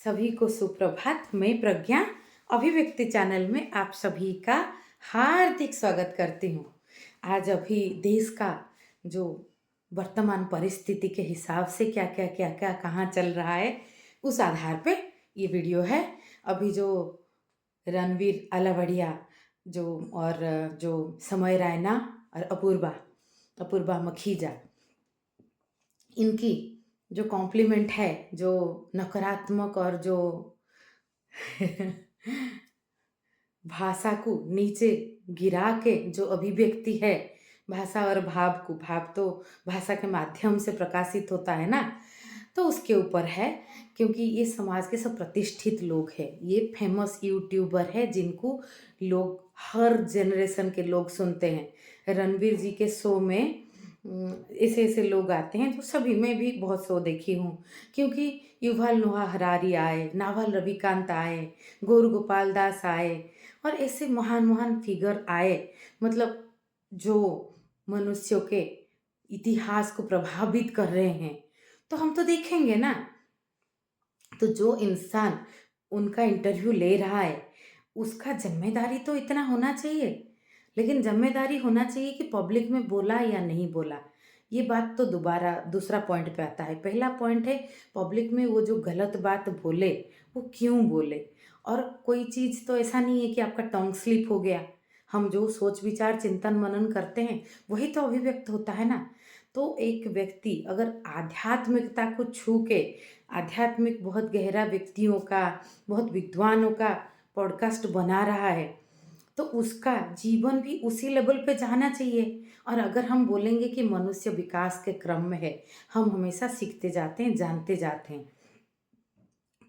सभी को सुप्रभात। मैं प्रज्ञा अभिव्यक्ति चैनल में आप सभी का हार्दिक स्वागत करती हूँ। आज अभी देश का जो वर्तमान परिस्थिति के हिसाब से क्या कहाँ चल रहा है, उस आधार पे ये वीडियो है। अभी जो रणवीर अलावड़िया जो समय रैना और अपूर्वा मखीजा, इनकी जो कॉम्प्लीमेंट है, जो नकारात्मक और जो भाषा को नीचे गिरा के जो अभिव्यक्ति है, भाषा और भाव तो भाषा के माध्यम से प्रकाशित होता है ना, तो उसके ऊपर है। क्योंकि ये समाज के सब प्रतिष्ठित लोग हैं, ये फेमस यूट्यूबर है जिनको लोग, हर जनरेशन के लोग सुनते हैं। रणवीर जी के शो में ऐसे ऐसे लोग आते हैं, तो सभी, मैं भी बहुत शो देखी हूँ। क्योंकि युval नोआ हरारी आए, नावल रविकांत आए, गौर गोपाल दास आए, और ऐसे महान महान फिगर आए, मतलब जो मनुष्यों के इतिहास को प्रभावित कर रहे हैं, तो हम तो देखेंगे ना। तो जो इंसान उनका इंटरव्यू ले रहा है, उसका जिम्मेदारी तो इतना होना चाहिए, लेकिन जिम्मेदारी होना चाहिए कि पब्लिक में बोला या नहीं बोला। ये बात तो दोबारा दूसरा पॉइंट पे आता है। पहला पॉइंट है, पब्लिक में वो जो गलत बात बोले, वो क्यों बोले। और कोई चीज़ तो ऐसा नहीं है कि आपका टंग स्लिप हो गया। हम जो सोच विचार चिंतन मनन करते हैं, वही तो अभिव्यक्त होता है ना। तो एक व्यक्ति अगर आध्यात्मिकता को छू के, आध्यात्मिक बहुत गहरा व्यक्तियों का, बहुत विद्वानों का पॉडकास्ट बना रहा है, तो उसका जीवन भी उसी लेवल पे जाना चाहिए। और अगर हम बोलेंगे कि मनुष्य विकास के क्रम में है, हम हमेशा सीखते जाते हैं, जानते जाते हैं,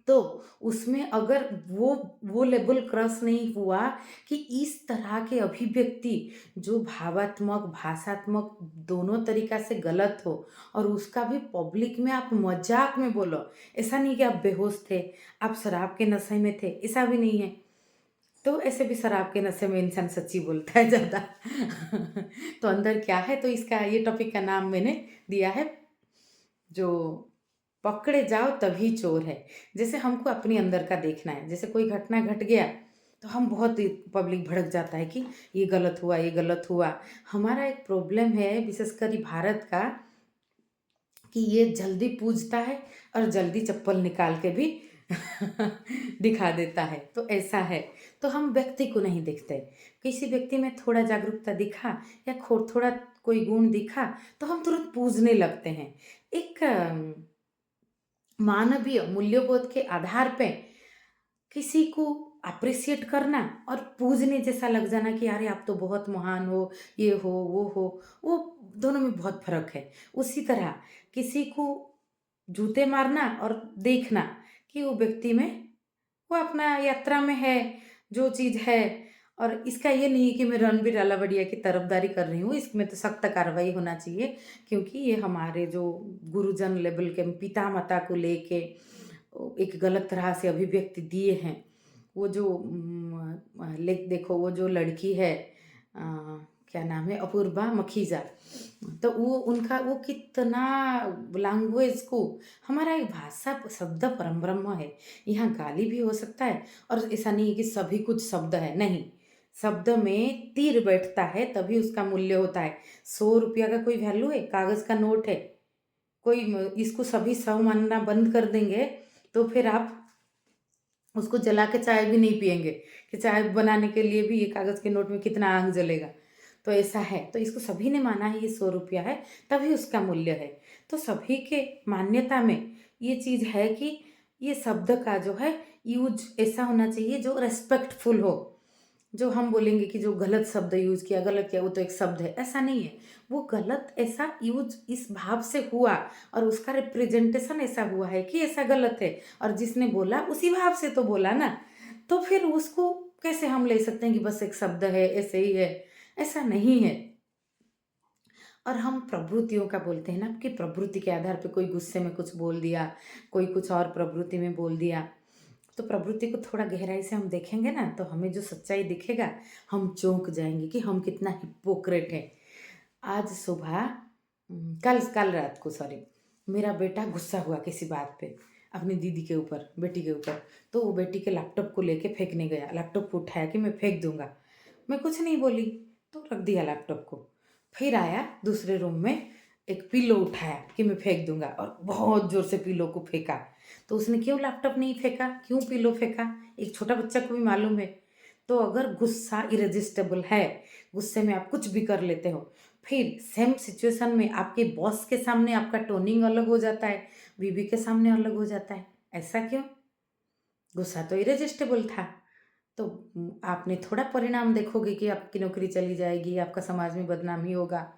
तो उसमें अगर वो लेवल क्रॉस नहीं हुआ कि इस तरह के अभिव्यक्ति जो भावात्मक भाषात्मक दोनों तरीका से गलत हो, और उसका भी पब्लिक में आप मजाक में बोलो। ऐसा नहीं कि आप बेहोश थे, आप शराब के नशे में थे, ऐसा भी नहीं है। तो ऐसे भी शराब के नशे में इंसान सच्ची बोलता है ज़्यादा। तो अंदर क्या है, तो इसका ये टॉपिक का नाम मैंने दिया है, जो पकड़े जाओ तभी चोर है। जैसे हमको अपने अंदर का देखना है। जैसे कोई घटना घट गया, तो हम बहुत पब्लिक भड़क जाता है कि ये गलत हुआ, ये गलत हुआ। हमारा एक प्रॉब्लम है विशेषकर ये भारत का, कि ये जल्दी पूजता है और जल्दी चप्पल निकाल के भी दिखा देता है। तो ऐसा है, तो हम व्यक्ति को नहीं देखते। किसी व्यक्ति में थोड़ा जागरूकता दिखा या थोड़ा कोई गुण दिखा, तो हम तुरंत पूजने लगते हैं। एक मानवीय मूल्यबोध के आधार पे किसी को अप्रिशिएट करना और पूजने जैसा लग जाना कि अरे आप तो बहुत महान हो, ये हो, वो दोनों में बहुत फर्क है। उसी तरह किसी को जूते मारना और देखना कि वो व्यक्ति में, वो अपना यात्रा में है, जो चीज़ है। और इसका ये नहीं कि मैं रणबीर अलावड़िया की तरफदारी कर रही हूँ, इसमें तो सख्त कार्रवाई होना चाहिए। क्योंकि ये हमारे जो गुरुजन लेवल के पिता माता को लेके एक गलत तरह से अभिव्यक्ति दिए हैं। वो जो देखो, वो जो लड़की है, अ, क्या नाम है, अपूर्वा मखीजा, तो वो उनका वो कितना लैंग्वेज को, हमारा एक भाषा शब्द परम है। यहाँ गाली भी हो सकता है, और ऐसा नहीं है कि सभी कुछ शब्द है, नहीं। शब्द में तीर बैठता है तभी उसका मूल्य होता है। 100 रुपया का कोई वैल्यू है, कागज़ का नोट है। कोई इसको सभी 100 मानना बंद कर देंगे, तो फिर आप उसको जला के चाय भी नहीं पिएंगे, कि चाय बनाने के लिए भी ये कागज़ के नोट में कितना आग जलेगा। तो ऐसा है, तो इसको सभी ने माना है, ये 100 रुपया है, तभी उसका मूल्य है। तो सभी के मान्यता में ये चीज़ है कि ये शब्द का जो है यूज ऐसा होना चाहिए जो रेस्पेक्टफुल हो। जो हम बोलेंगे कि जो गलत शब्द यूज़ किया, गलत किया, वो तो एक शब्द है, ऐसा नहीं है। वो गलत ऐसा यूज इस भाव से हुआ, और उसका रिप्रेजेंटेशन ऐसा हुआ है कि ऐसा गलत है, और जिसने बोला उसी भाव से तो बोला ना। तो फिर उसको कैसे हम ले सकते हैं कि बस एक शब्द है, ऐसे ही है। ऐसा नहीं है। और हम प्रवृत्तियों का बोलते हैं ना, कि प्रवृत्ति के आधार पे कोई गुस्से में कुछ बोल दिया, कोई कुछ और प्रवृत्ति में बोल दिया। तो प्रवृत्ति को थोड़ा गहराई से हम देखेंगे ना, तो हमें जो सच्चाई दिखेगा, हम चौंक जाएंगे कि हम कितना हिपोक्रेट है। आज सुबह कल कल रात को, सॉरी, मेरा बेटा गुस्सा हुआ किसी बात पे। अपनी दीदी के ऊपर, बेटी के ऊपर। तो वो बेटी के लैपटॉप को लेके फेंकने गया, लैपटॉप को उठाया कि मैं फेंक दूँगा। मैं कुछ नहीं बोली, तो रख दिया लैपटॉप को। फिर आया दूसरे रूम में, एक पिलो उठाया कि मैं फेंक दूँगा और बहुत ज़ोर से पिलो को फेंका। तो उसने क्यों लैपटॉप नहीं फेंका, क्यों पिलो फेंका? एक छोटा बच्चा को भी मालूम है। तो अगर गुस्सा इरेज़िस्टिबल है, गुस्से में आप कुछ भी कर लेते हो, फिर सेम सिचुएशन में आपके बॉस के सामने आपका टोनिंग अलग हो जाता है, बीवी के सामने अलग हो जाता है। ऐसा क्यों? गुस्सा तो इरेज़िस्टिबल था। तो आपने थोड़ा परिणाम देखोगे कि आपकी नौकरी चली जाएगी, आपका समाज में बदनामी होगा।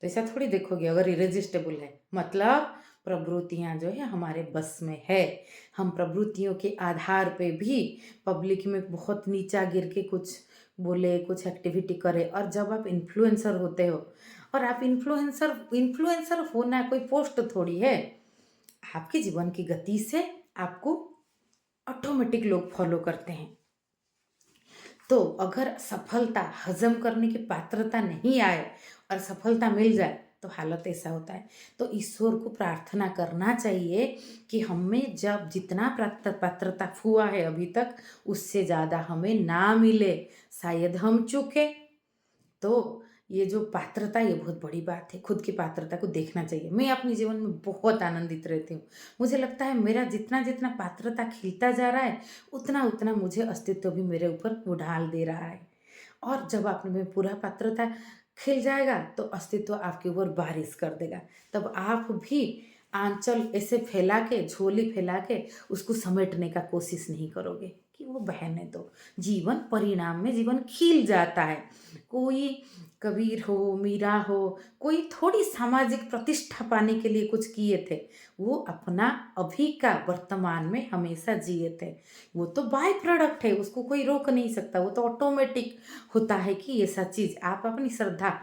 तो ऐसा थोड़ी देखोगे अगर इरेज़िस्टिबल है। मतलब प्रवृत्तियाँ जो है हमारे बस में है। हम प्रवृत्तियों के आधार पे भी पब्लिक में बहुत नीचा गिर के कुछ बोले, कुछ एक्टिविटी करें। और जब आप इन्फ्लुएंसर होते हो, और आप इन्फ्लुएंसर इन्फ्लुएंसर होना कोई पोस्ट थोड़ी है। आपके जीवन की गति से आपको ऑटोमेटिक लोग फॉलो करते हैं। तो अगर सफलता हज़म करने की पात्रता नहीं आए और सफलता मिल जाए, तो हालत ऐसा होता है। तो ईश्वर को प्रार्थना करना चाहिए कि हमें जब जितना पात्रता हुआ है अभी तक, उससे ज़्यादा हमें ना मिले। शायद हम चूकें। तो ये जो पात्रता, ये बहुत बड़ी बात है, खुद की पात्रता को देखना चाहिए। मैं अपने जीवन में बहुत आनंदित रहती हूँ। मुझे लगता है मेरा जितना-जितना पात्रता खिलता जा रहा है, उतना-उतना मुझे अस्तित्व भी मेरे ऊपर वो ढाल दे रहा है। और जब आप में पूरा पात्रता खिल जाएगा, तो अस्तित्व आपके ऊपर बारिश कर देगा। तब आप भी आँचल ऐसे फैला के, झोली फैला के उसको समेटने का कोशिश नहीं करोगे कि वो बहने दो। जीवन परिणाम में जीवन खिल जाता है। कोई कबीर हो, मीरा हो, कोई थोड़ी सामाजिक प्रतिष्ठा पाने के लिए कुछ किए थे। वो अपना अभी का वर्तमान में हमेशा जिए थे। वो तो बाय प्रोडक्ट है, उसको कोई रोक नहीं सकता, वो तो ऑटोमेटिक होता है कि ऐसा चीज़ आप अपनी श्रद्धा।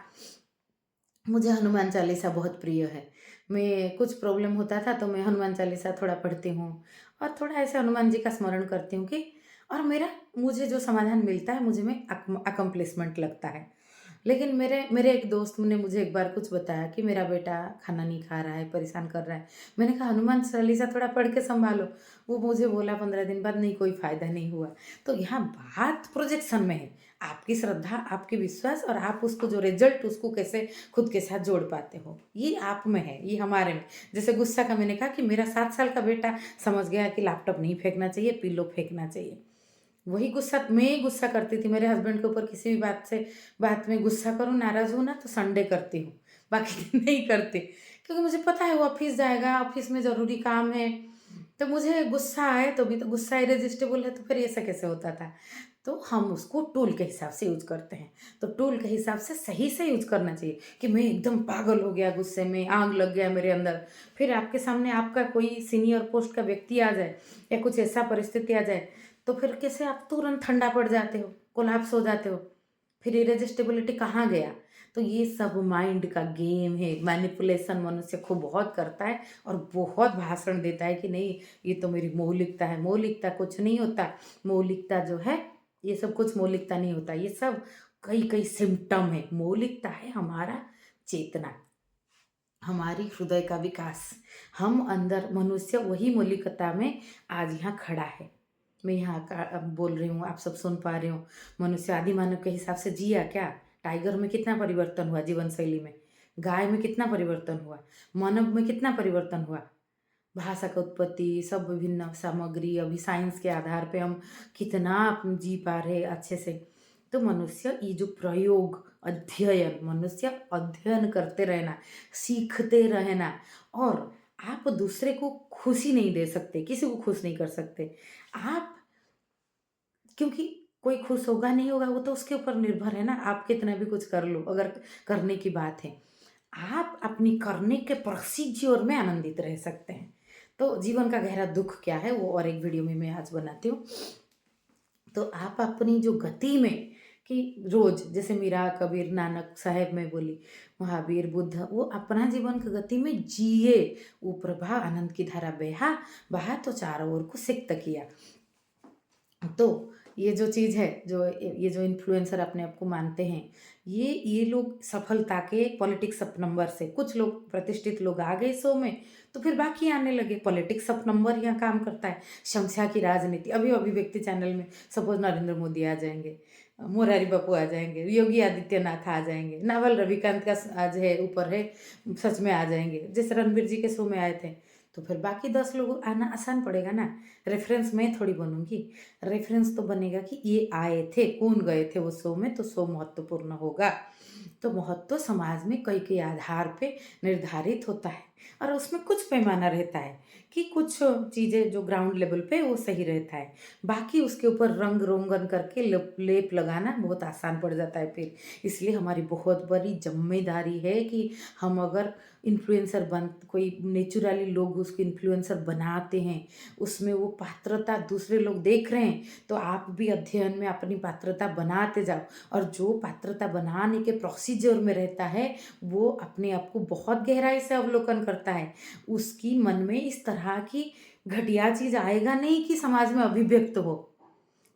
मुझे हनुमान चालीसा बहुत प्रिय है। मैं कुछ प्रॉब्लम होता था तो मैं हनुमान चालीसा थोड़ा पढ़ती हूँ और थोड़ा ऐसे हनुमान जी का स्मरण करती हूँ कि, और मेरा मुझे जो समाधान मिलता है, मुझे में अकम्प्लिशमेंट लगता है। लेकिन मेरे मेरे एक दोस्त ने मुझे एक बार कुछ बताया कि मेरा बेटा खाना नहीं खा रहा है, परेशान कर रहा है। मैंने कहा हनुमान चालीसा थोड़ा पढ़ के सँभालो। वो मुझे बोला 15 दिन बाद, नहीं कोई फ़ायदा नहीं हुआ। तो यहाँ बात प्रोजेक्शन में है। आपकी श्रद्धा, आपकी विश्वास और आप उसको जो रिज़ल्ट उसको कैसे खुद के साथ जोड़ पाते हो, ये आप में है, ये हमारे में। जैसे गुस्सा का मैंने कहा कि मेरा 7 साल का बेटा समझ गया कि लैपटॉप नहीं फेंकना चाहिए, पिल्लो फेंकना चाहिए। वही गुस्सा मैं गुस्सा करती थी मेरे हस्बैंड के ऊपर, किसी भी बात में गुस्सा करूँ, नाराज़ हूँ ना, तो संडे करती हूँ, बाकी दिन नहीं करती। क्योंकि मुझे पता है वो ऑफ़िस जाएगा, ऑफ़िस में ज़रूरी काम है। तो मुझे गुस्सा आए तो भी, तो गुस्सा इरेज़िस्टिबल है, तो फिर ऐसा कैसे होता था? तो हम उसको टूल के हिसाब से यूज़ करते हैं। तो टूल के हिसाब से सही से यूज़ करना चाहिए कि मैं एकदम पागल हो गया गुस्से में, आग लग गया मेरे अंदर। फिर आपके सामने आपका कोई सीनियर पोस्ट का व्यक्ति आ जाए या कुछ ऐसा परिस्थिति आ जाए, तो फिर कैसे आप तुरंत ठंडा पड़ जाते हो, कोलैप्स हो जाते हो। फिर इरेज़िस्टिबिलिटी कहाँ गया? तो ये सब माइंड का गेम है, मैनिपुलेशन मनुष्य को बहुत करता है और बहुत भाषण देता है कि नहीं, ये तो मेरी मौलिकता है। मौलिकता कुछ नहीं होता। मौलिकता जो है, ये सब कुछ मौलिकता नहीं होता। ये सब कई-कई सिम्पटम है। मौलिकता है हमारा चेतना, हमारी हृदय का विकास। हम अंदर मनुष्य वही मौलिकता में आज यहाँ खड़ा है। मैं यहाँ का बोल रही हूँ, आप सब सुन पा रहे हो। मनुष्य आदि मानव के हिसाब से जिया क्या? टाइगर में कितना परिवर्तन हुआ जीवन शैली में? गाय में कितना परिवर्तन हुआ? मानव में कितना परिवर्तन हुआ? भाषा का उत्पत्ति, सब विभिन्न सामग्री, अभी साइंस के आधार पे हम कितना जी पा रहे हैं अच्छे से। तो मनुष्य ये जो प्रयोग, अध्ययन, मनुष्य अध्ययन करते रहना, सीखते रहना। और आप दूसरे को खुशी नहीं दे सकते, किसी को खुश नहीं कर सकते। आप, क्योंकि कोई खुश होगा नहीं होगा वो तो उसके ऊपर निर्भर है ना, आप कितना भी कुछ कर लो, अगर करने की बात है। आप अपनी करने के प्रोसीज्योर में आनंदित रह सकते हैं। तो जीवन का गहरा दुःख क्या है, वो और एक वीडियो में मैं आज बनाती हूँ। तो आप अपनी जो गति में, कि रोज़ जैसे मीरा, कबीर, नानक साहेब मैं बोली, महावीर, बुद्ध, वो अपना जीवन की गति में जिए। वो प्रभा आनंद की धारा बहा बहा तो चारों ओर को सिक्त किया। तो ये जो चीज़ है, ये जो इन्फ्लुएंसर अपने आप को मानते हैं, ये लोग सफलता के पॉलिटिक्स ऑफ नंबर से, कुछ लोग प्रतिष्ठित लोग आ गए शो में, तो फिर बाकी आने लगे। पॉलिटिक्स ऑफ नंबर यहाँ काम करता है। संख्या की राजनीति, अभी अभिव्यक्ति चैनल में सपोज नरेंद्र मोदी आ जाएंगे, मोरारी बापू आ जाएंगे, योगी आदित्यनाथ आ जाएंगे, नावल रविकांत का आज है ऊपर है, सच में आ जाएंगे, जैसे रणबीर जी के शो में आए थे। तो फिर बाकी 10 लोग आना आसान पड़ेगा ना। रेफरेंस मैं थोड़ी बनूंगी, रेफरेंस तो बनेगा कि ये आए थे, कौन गए थे वो शो में, तो शो महत्वपूर्ण होगा। तो महत्व समाज में कई के आधार पे निर्धारित होता है, और उसमें कुछ पैमाना रहता है कि कुछ चीज़ें जो ग्राउंड लेवल पे वो सही रहता है, बाकी उसके ऊपर रंग रोगन करके लेप लगाना बहुत आसान पड़ जाता है फिर। इसलिए हमारी बहुत बड़ी जिम्मेदारी है कि हम अगर इन्फ्लुएंसर बन, कोई नेचुरली लोग उसको इन्फ्लुएंसर बनाते हैं, उसमें वो पात्रता दूसरे लोग देख रहे हैं, तो आप भी अध्ययन में अपनी पात्रता बनाते जाओ। और जो पात्रता बनाने के प्रोसीजर में रहता है, वो अपने आप को बहुत गहराई से अवलोकन करता है। उसकी मन में इस तरह की घटिया चीज़ आएगा नहीं कि समाज में अभिव्यक्त हो।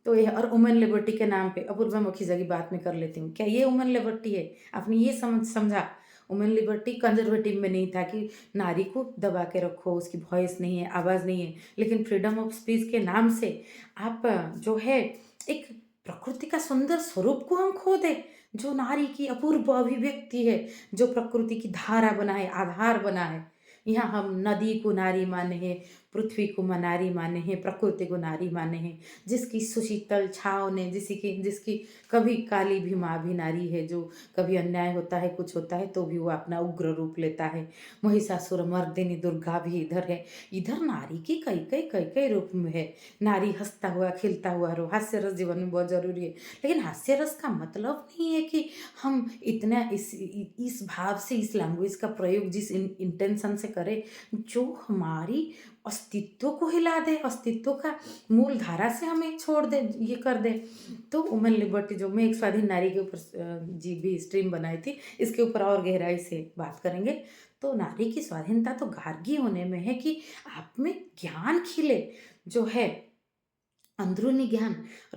तो ये, और वुमेन लिबर्टी के नाम पे अपूर्वा मुखीजा की बात मैं कर लेती हूँ, क्या ये वुमेन लिबर्टी है? आपने ये समझा? वुमेन लिबर्टी कंजर्वेटिव में नहीं था कि नारी को दबा के रखो, उसकी वॉइस नहीं है, आवाज़ नहीं है, लेकिन फ्रीडम ऑफ स्पीच के नाम से आप जो है एक प्रकृति का सुंदर स्वरूप को हम खो दे, जो नारी की अपूर्व अभिव्यक्ति है, जो प्रकृति की धारा बना है, आधार बना है। यहाँ हम नदी को नारी माने हैं, पृथ्वी को नारी माने हैं, प्रकृति को नारी माने हैं, जिसकी सुशीतल छाँव ने, जिसकी कभी काली भी माँ भी नारी है, जो कभी अन्याय होता है, कुछ होता है तो भी वो अपना उग्र रूप लेता है। महिषासुर मर्दिनी दुर्गा भी इधर है। इधर नारी की कई कई रूप में है। नारी हंसता हुआ खिलता हुआ रो, हास्य रस जीवन में बहुत जरूरी है, लेकिन हास्य रस का मतलब नहीं है कि हम इतना इस भाव से इस लैंग्वेज का प्रयोग जिस इंटेंशन से करें जो हमारी अस्तित्व को हिला दे, अस्तित्व का मूल धारा से हमें छोड़ दे, ये कर दे। तो वुमेन लिबर्टी, जो मैं एक स्वाधीन नारी के ऊपर जी भी स्ट्रीम बनाई थी, इसके ऊपर और गहराई से बात करेंगे। तो नारी की स्वाधीनता तो गार्गी होने में है कि आप में ज्ञान खिले, जो है अंदरूनी ज्ञान।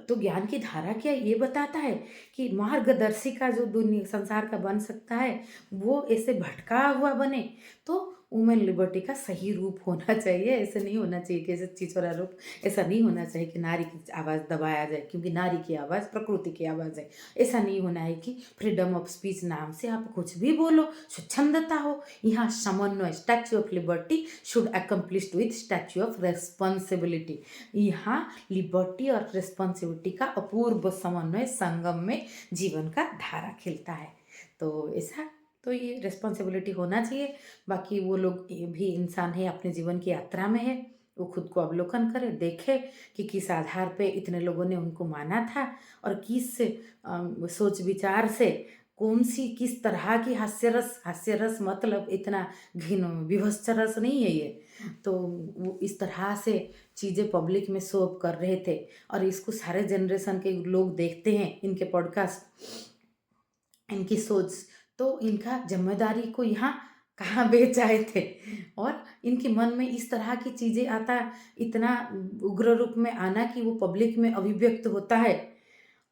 तो ज्ञान की धारा क्या ये बताता है कि मार्गदर्शिका जो दुनिया संसार का बन सकता है, वो ऐसे भटका हुआ बने। तो वुमेन लिबर्टी का सही रूप होना चाहिए, ऐसे नहीं होना चाहिए कि ऐसे छिछोरा रूप, ऐसा नहीं होना चाहिए कि नारी की आवाज़ दबाया जाए, क्योंकि नारी की आवाज़ प्रकृति की आवाज़ है। ऐसा नहीं होना है कि फ्रीडम ऑफ स्पीच नाम से आप कुछ भी बोलो, स्वच्छंदता हो। यहाँ समन्वय, statue of liberty should accomplished with statue of responsibility. यहाँ लिबर्टी और रिस्पॉन्सिबिलिटी का अपूर्व समन्वय संगम में जीवन का धारा खिलता है। तो ऐसा, तो ये रिस्पॉन्सिबिलिटी होना चाहिए। बाकी वो लोग ये भी इंसान है, अपने जीवन की यात्रा में है, वो खुद को अवलोकन करे, देखे कि किस आधार पे इतने लोगों ने उनको माना था, और किस सोच विचार से, कौन सी किस तरह की हास्य रस मतलब इतना घिन विभत्स रस नहीं है ये। तो वो इस तरह से चीज़ें पब्लिक में शो ऑफ कर रहे थे, और इसको सारे जनरेशन के लोग देखते हैं, इनके पॉडकास्ट, इनकी सोच। तो इनका जिम्मेदारी को यहाँ कहाँ बेच आए थे, और इनके मन में इस तरह की चीज़ें आता, इतना उग्र रूप में आना कि वो पब्लिक में अभिव्यक्त होता है।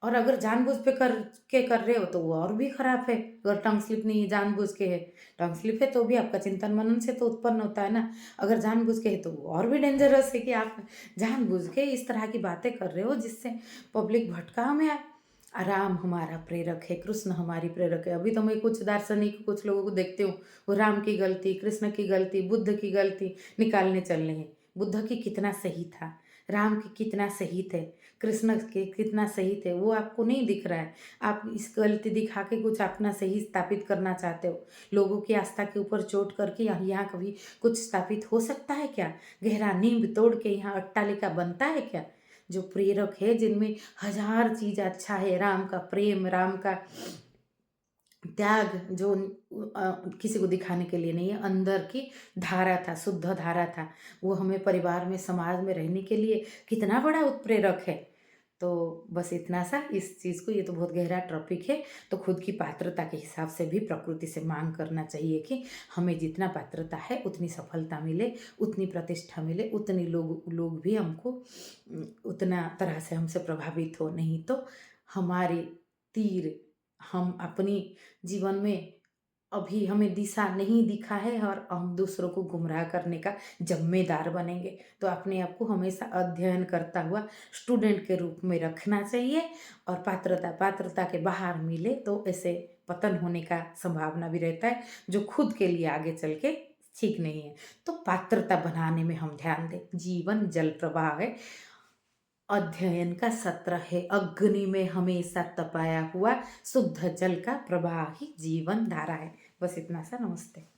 और अगर जानबूझ के कर रहे हो तो वो और भी खराब है। अगर टंग स्लिप नहीं है, जानबूझ के है, टंग स्लिप है तो भी आपका चिंतन मनन से तो उत्पन्न होता है ना। अगर जानबूझ के है तो वो और भी डेंजरस है कि आप जानबूझ के इस तरह की बातें कर रहे हो जिससे पब्लिक भटकाव में आए। राम हमारा प्रेरक है, कृष्ण हमारी प्रेरक है। अभी तो मैं कुछ दार्शनिक, कुछ लोगों को देखती हूँ, वो राम की गलती, कृष्ण की गलती, बुद्ध की गलती निकालने चल रहे हैं। बुद्ध की कितना सही था, राम के कितना सही थे, कृष्ण के कितना सही थे, वो आपको नहीं दिख रहा है। आप इस गलती दिखा के कुछ अपना सही स्थापित करना चाहते हो। लोगों की आस्था के ऊपर चोट करके यहाँ कभी कुछ स्थापित हो सकता है क्या? गहरा नींव तोड़ के यहाँ अट्टालिका बनता है क्या? जो प्रेरक है, जिनमें हजार चीज अच्छा है, राम का प्रेम, राम का त्याग, जो किसी को दिखाने के लिए नहीं है, अंदर की धारा था, शुद्ध धारा था, वो हमें परिवार में, समाज में रहने के लिए कितना बड़ा उत्प्रेरक है। तो बस इतना सा इस चीज़ को, ये तो बहुत गहरा टॉपिक है, तो खुद की पात्रता के हिसाब से भी प्रकृति से माँग करना चाहिए कि हमें जितना पात्रता है उतनी सफलता मिले, उतनी प्रतिष्ठा मिले, उतनी लोग लोग भी हमको उतना तरह से हमसे प्रभावित हो। नहीं तो हमारे तीर हम अपनी जीवन में अभी हमें दिशा नहीं दिखा है और हम दूसरों को गुमराह करने का ज़िम्मेदार बनेंगे। तो अपने आप को हमेशा अध्ययन करता हुआ स्टूडेंट के रूप में रखना चाहिए, और पात्रता के बाहर मिले तो ऐसे पतन होने का संभावना भी रहता है, जो खुद के लिए आगे चल के ठीक नहीं है। तो पात्रता बनाने में हम ध्यान दें। जीवन जल प्रवाह है, अध्ययन का सत्र है, अग्नि में हमेशा तपाया हुआ शुद्ध जल का प्रवाह ही जीवन धारा है। बस इतना सा। नमस्ते।